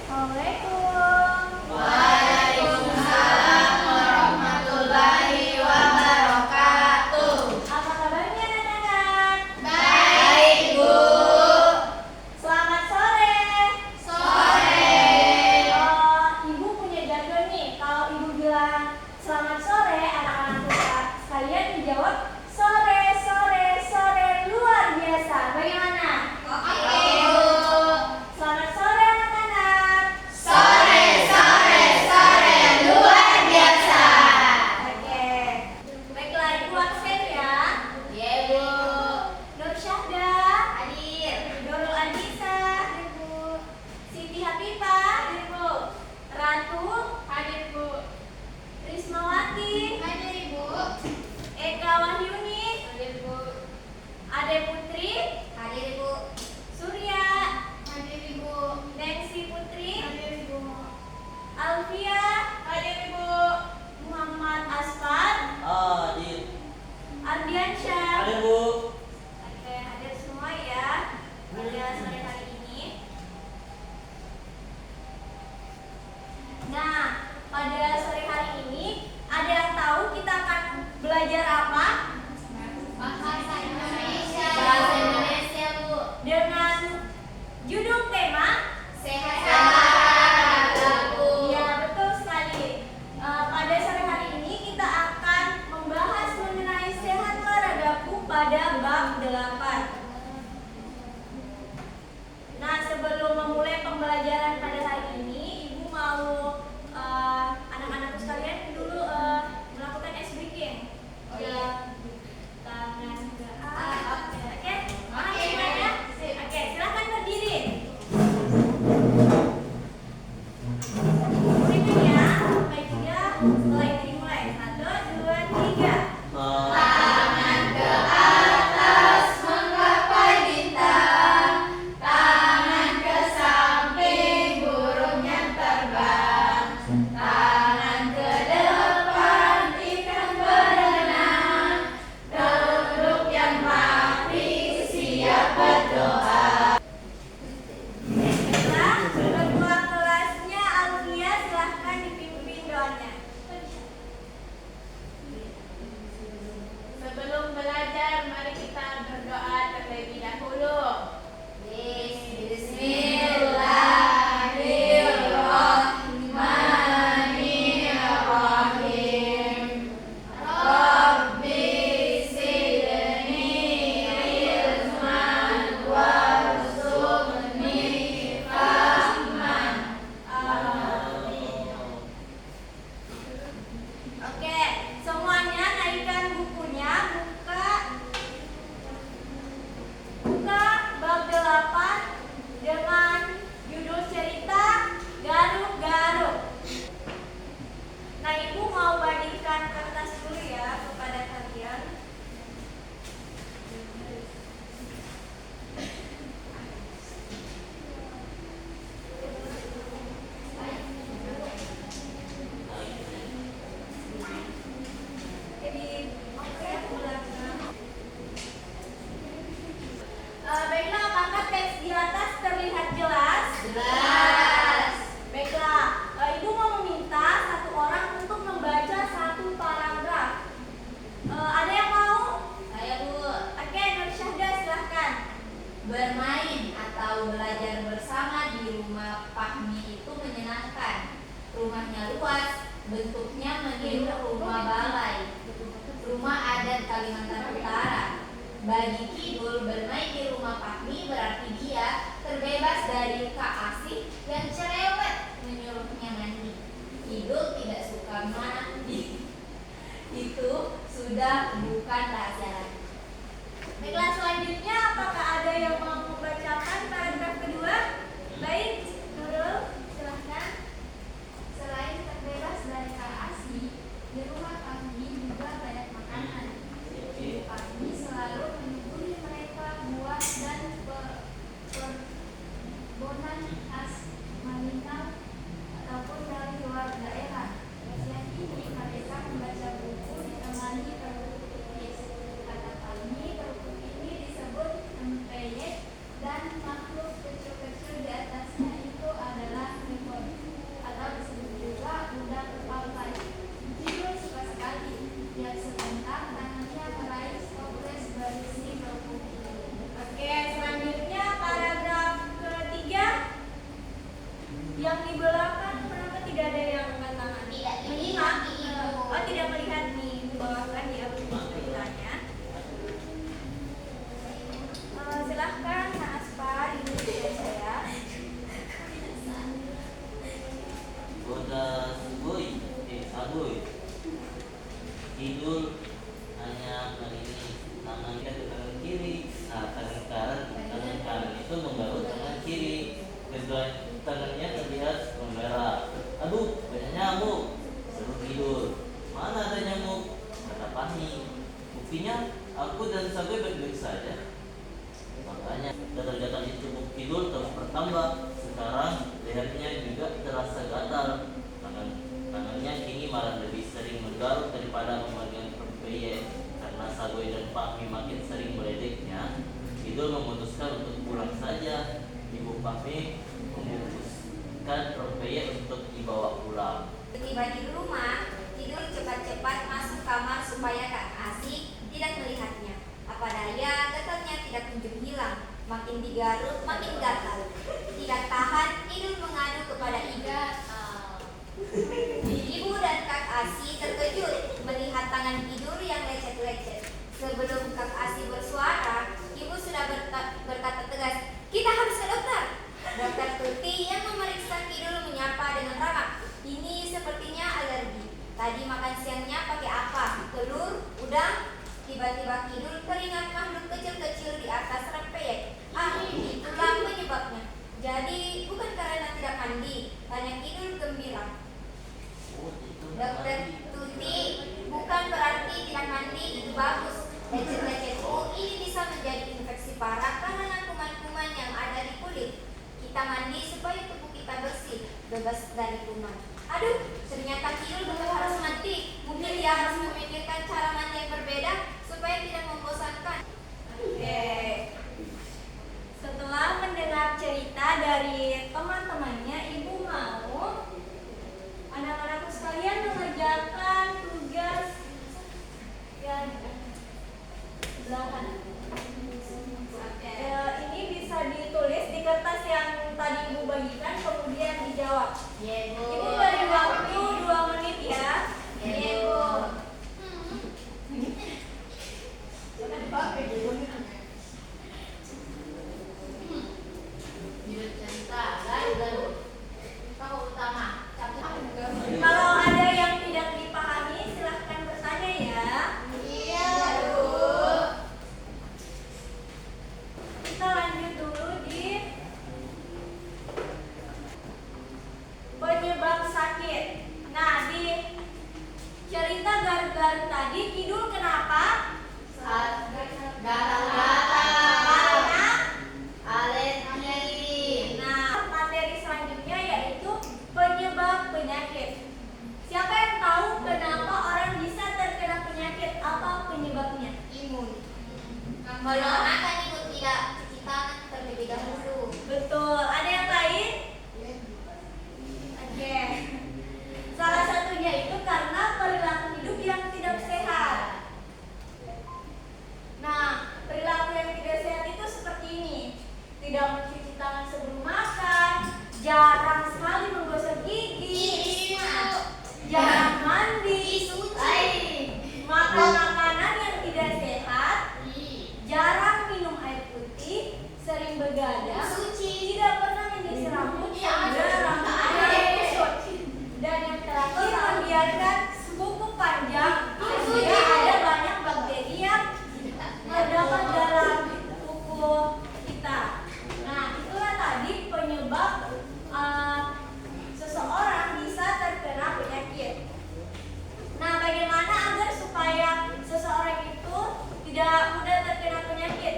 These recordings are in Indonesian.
Assalamualaikum. Waalaikumsalam warahmatullahi wabarakatuh. Apa kabarnya anak-anak? Baik, Bu. Selamat sore. Sore. Ibu punya jargon nih. Kalau ibu bilang selamat sore, anak-anak sekalian menjawab sore, sore, sore luar biasa. Bagaimana? Oke, Bu. Selamat sore anak-anak. Sore, sore, sore luar biasa. Oke. Baiklah, ibu absen ya. Iya, Bu. Nur Syahda. Hadir. Nurul Anissa. Hadir, Bu. Siti Habibah. Hadir, Bu. Ratu. Hadir, Bu. Rismawati. Hadir, Ibu. Eka Wahyuni. Hadir, Bu. Ade Putri. Hadir, Ibu. Surya. Hadir, Ibu. Nengsi Putri. Hadir, Ibu. Alfia. Hadir, Ibu. Muhammad Asfar. Hadir. Ardiansyah. Hadir, Bu. Oke, hadir semua ya pada sore hari ini. Nah, pada sore hari ini ada yang tahu kita akan belajar apa? Bahasa Indonesia. Bahasa Indonesia, Bu. Dengan judul tema Sehat olahraga, Bu. ya betul sekali. Pada sore hari ini kita akan membahas mengenai sehat olahragaku pada bab 8. Nah, sebelum memulai pembelajaran pada hari ini, Ibu mau anak-anakku sekalian dulu melakukan ice breaking. Oh, iya. Tangan ke atas. Oke. Oke, paham Oke, semuanya? sip. Oke, silakan berdiri. Berikutnya, sampai 3, setelah itu dimulai. 1, 2, 3. Tangan ke atas menggapai bintang, tangan ke samping burung yang terbang, tangan ke depan ikan berenang, duduk yang rapi siap berdoa. Baiklah, ketua kelasnya Alfia, silahkan dipimpin doanya. Sebelum belajar, mari kita berdoa terlebih dahulu. Bismillahirrahmanirrahim. Rabbi zidni ilman warzuqni fahman. Amin. Oke, semuanya naikkan bukunya, buka bab 8 dengan judul cerita Garuk-garuk. Nah, Ibu mau bagikan kertas dulu ya kepada kalian. Jadi, oke, belakang. Baiklah, apakah teks di atas terlihat jelas? Jelas. Baiklah, Ibu mau meminta satu orang untuk membaca satu paragraf. Ada yang mau? Saya, Bu. Oke, Nur Syahda, silahkan. Bermain atau belajar bersama di rumah Fahmi itu menyenangkan. Rumahnya luas, bentuknya meniru rumah balai, rumah adat Kalimantan Utara. Bagi Kidul, bermain di rumah Fahmi berarti dia terbebas dari Kak Asih yang cerewet menyuruhnya mandi. Kidul tidak suka mandi. Itu sudah bukan rahasia lagi. Baiklah, selanjutnya apakah ada yang mau membacakan paragraf kedua? Baik, Nurul, silahkan. Selain terbebas dari Kak Asih, di rumah Fahmi juga banyak makanan. Fahmi selalu menyuguhi mereka buah dan perbonan khas Malinau ataupun dari luar daerah. Siang ini mereka membaca buku ditemani kerupuk tipis. Kata Fahmi, kerupuk ini disebut empeyek dan makhluk kecil-kecil di atasnya itu adalah tangannya terlihat memerah. Aduh, banyak nyamuk. Seru tidur. Mana ada nyamuk? Kata Fahmi. Buktinya aku dan Sagoy baik-baik saja. Makanya gatal-gatal itu Kidul terus bertambah. Sekarang lehernya juga terasa gatal. Tangannya kini malah lebih sering menggaruk daripada memegang rempeyek. Karena Sagoy dan Fahmi makin sering meledeknya, Kidul memutuskan untuk pulang saja. Ibu Fahmi memutuskan rempeyek untuk dibawa pulang. Tiba di rumah, Kidul cepat-cepat masuk kamar supaya Kak Asih tidak melihatnya. Apa daya, gatalnya tidak kunjung hilang. Makin digaruk, makin gatal. Tidak tahan, Kidul mengadu kepada ibu. Ibu dan Kak Asih terkejut melihat tangan Kidul yang lecet-lecet. Sebelum Kak Asih bersuara, ibu sudah berkata tegas, "Kita harus ke dokter." Dokter Tuti yang memeriksa Kidul menyapa dengan ramah, "Ini sepertinya alergi. Tadi makan siangnya pakai apa? Telur? Udang?" Tiba-tiba Kidul teringat makhluk kecil-kecil di atas rempeyek. Itulah penyebabnya. Jadi bukan karena tidak mandi, tanya Kidul gembira. Dokter Tuti, bukan berarti tidak mandi itu bagus. Lecet-lecetmu ini bisa menjadi infeksi parah karena kuman-kuman yang ada di kulit. Kita mandi supaya tubuh kita bersih, bebas dari kuman. Aduh, ternyata Kidul betul harus mandi. Mungkin dia harus memikirkan cara mandi yang berbeda supaya tidak membosankan. Setelah mendengar cerita dari teman-temannya, ibu mau anak-anakku sekalian mengerjakan tugas yang belahan. Ini bisa ditulis di kertas yang tadi ibu bagikan, kemudian dijawab. Ibu beri waktu 2 menit ya. Ibu. Kalau ada yang tidak dipahami, silahkan bertanya ya. Iya, Bu. Kita lanjut dulu di penyebab sakit. Nah, di cerita garuk-garuk tadi, Kidul kenapa? Karena alergi. Nah, materi selanjutnya yaitu penyebab penyakit. Siapa yang tahu kenapa orang bisa terkena penyakit? Apa penyebabnya? Imun. Kalau akan ibu tidak cuci tangan terlebih dahulu. Betul. Ada yang lain? Oke. Salah satunya itu karena perilaku hidup yang tidak sehat. Nah, perilaku yang tidak sehat itu seperti ini. Tidak mencuci tangan sebelum makan, jarang sekali menggosok gigi, jarang mandi, makan makanan yang tidak sehat, jarang minum air putih, sering begadang, tidak pernah menyisir rambut, jarang kusut, dan yang terakhir membiarkan kuku panjang sehingga ada banyak bakteri yang terdapat dalam kuku kita. Nah, itulah tadi penyebab seseorang bisa terkena penyakit. Nah, bagaimana agar supaya seseorang itu tidak mudah terkena penyakit?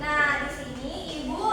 Nah, di sini ibu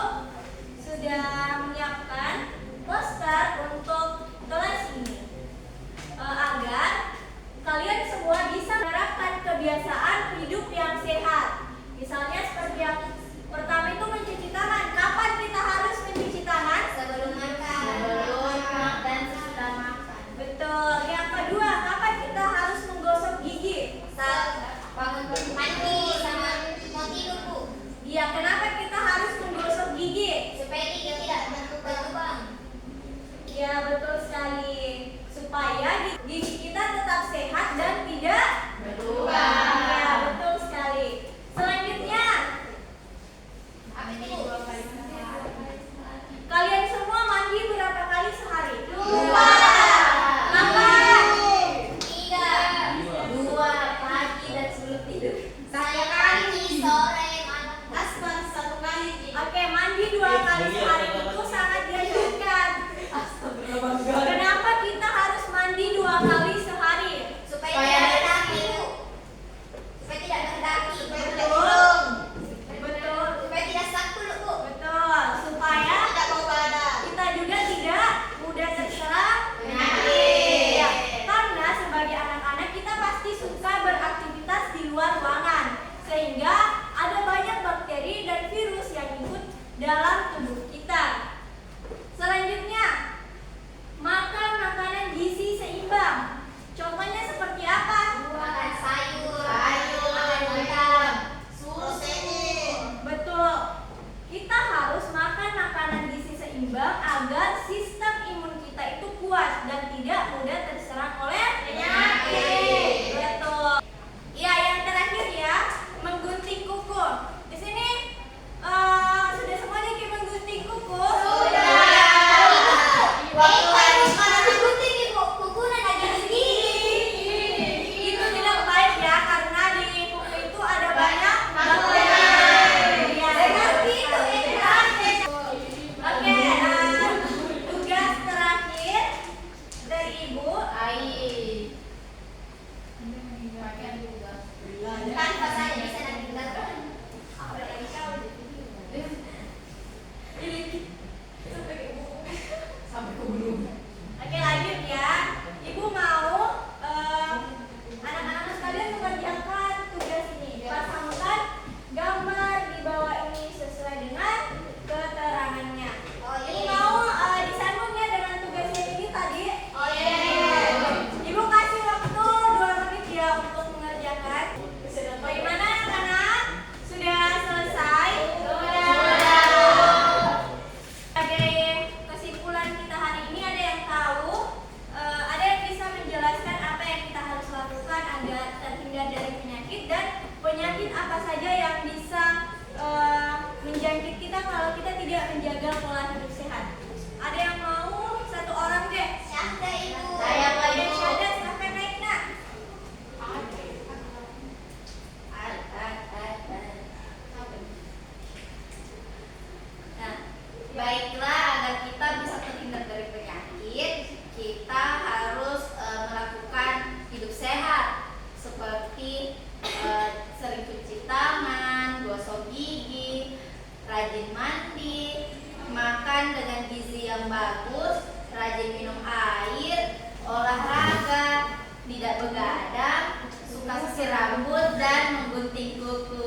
dalam tubuh kita. Selanjutnya, makan makanan gizi seimbang. Contohnya seperti apa? Makan sayur, Sayur, makan ayam, susu. Betul. Kita harus makan makanan gizi seimbang agar sistem imun kita itu kuat dan tidak mudah terserang oleh Penyakit. Betul. Iya, yang terakhir ya, menggunting kuku. Di sini sudah semuanya yang menggunting kuku? Itu tidak baik ya, karena di kuku itu ada banyak bakteri. Ya, Oke, tugas terakhir dari Ibu. Tanpa saya bisa nanti Oke, lanjut ya. Ibu mau anak-anak sekalian mengerjakan tugas ini. Pasangkan gambar di bawah ini sesuai dengan keterangannya. Ibu mau disambung ya dengan tugasnya ini tadi? Ibu kasih waktu 2 menit ya untuk mengerjakan. Bagaimana anak-anak? Sudah selesai? Sebagai kesimpulan kita hari ini, ada yang tahu, ada yang bisa menjelaskan apa yang kita harus lakukan agar terhindar dari penyakit, dan penyakit apa saja yang bisa menjangkit kita kalau kita tidak menjaga pola hidup sehat. Ada yang mau? Satu orang deh. Siapa Ibu? Saya Pak Syahda, silahkan naik nak. Nah, baiklah, agar kita bisa terhindar dari penyakit, kita harus melakukan hidup sehat seperti sering cuci tangan, gosok gigi, rajin mandi, makan dengan gizi yang bagus, rajin minum air, olahraga, tidak begadang, suka sisir rambut dan menggunting kuku.